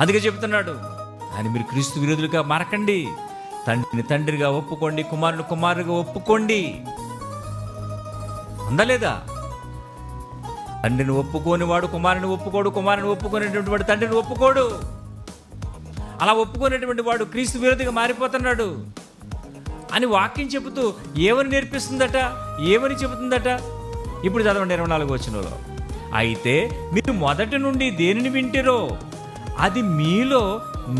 అందుకే చెప్తున్నాడు ఆయన, మీరు క్రీస్తు విరోధులుగా మారకండి, తండ్రిని తండ్రిగా ఒప్పుకోండి, కుమారుని కుమారుగా ఒప్పుకోండి. అందలేదా? తండ్రిని ఒప్పుకోని వాడు కుమారుని ఒప్పుకోడు, కుమారుని ఒప్పుకునేటువంటి వాడు తండ్రిని ఒప్పుకోడు. అలా ఒప్పుకునేటువంటి వాడు క్రీస్తు విరోధిగా మారిపోతున్నాడు అని వాక్యం చెబుతూ ఏమని నేర్పిస్తుందట, ఏమని చెబుతుందట? ఇప్పుడు చదవండి 24వ వచనంలో. అయితే మీరు మొదటి నుండి దేనిని వింటిరో అది మీలో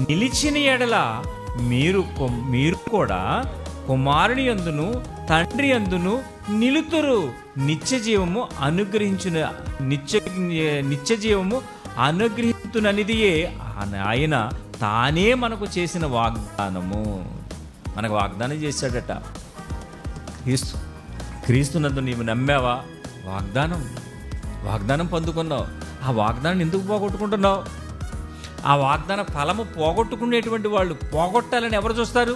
నిలిచిన ఎడల మీరు కూడా కుమారుని యందును తండ్రి యందును నిలుతురు. నిత్యజీవము అనుగ్రహించుననిదియే ఆయన తానే మనకు చేసిన వాగ్దానము. మనకు వాగ్దానం చేశాడట. క్రీస్తునందు నీవు నమ్మావా? వాగ్దానం పొందుకున్నావు. ఆ వాగ్దానం ఎందుకు పోగొట్టుకుంటున్నావు? ఆ వాగ్దాన ఫలము పోగొట్టుకునేటువంటి వాళ్ళు పోగొట్టాలని ఎవరు చూస్తారు?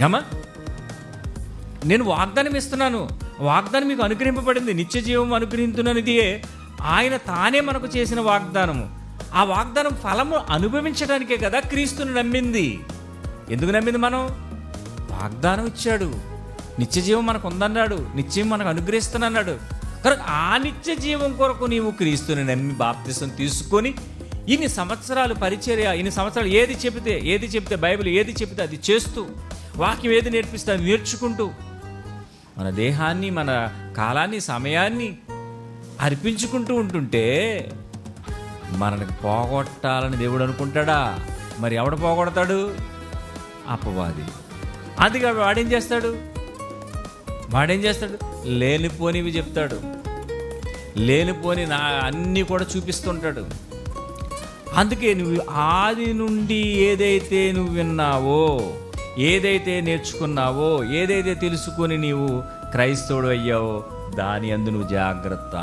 ఏమా, నేను వాగ్దానం ఇస్తున్నాను, వాగ్దానం మీకు అనుగ్రహింపబడింది, నిత్య జీవం అనుగ్రహించుననిదియే ఆయన తానే మనకు చేసిన వాగ్దానము. ఆ వాగ్దానం ఫలము అనుభవించడానికే కదా క్రీస్తుని నమ్మింది. ఎందుకు నమ్మింది? మనం వాగ్దానం ఇచ్చాడు, నిత్య జీవం మనకు ఉందన్నాడు, నిత్యం మనకు అనుగ్రహిస్తానన్నాడు. కనుక ఆ నిత్య జీవం కొరకు నీవు క్రీస్తుని నమ్మి బాప్తిసం తీసుకొని ఇన్ని సంవత్సరాలు పరిచర్య, ఇన్ని సంవత్సరాలు ఏది చెబితే బైబిల్ ఏది చెబితే అది చేస్తూ, వాక్యం ఏది నేర్పిస్తే అది నేర్చుకుంటూ మన దేహాన్ని, మన కాలాన్ని, సమయాన్ని అర్పించుకుంటూ ఉంటుంటే మనల్ని పోగొట్టాలని దేవుడు అనుకుంటాడా? మరి ఎవడు పోగొడతాడు? అపవాది. అందుకే వాడేం చేస్తాడు? లేనిపోనివి చెప్తాడు, లేనిపోని అన్నీ కూడా చూపిస్తుంటాడు. అందుకే నువ్వు ఆది నుండి ఏదైతే నువ్వు విన్నావో, ఏదైతే నేర్చుకున్నావో, ఏదైతే తెలుసుకొని నీవు క్రైస్తవుడు అయ్యావో దాని అందు నువ్వు జాగ్రత్త.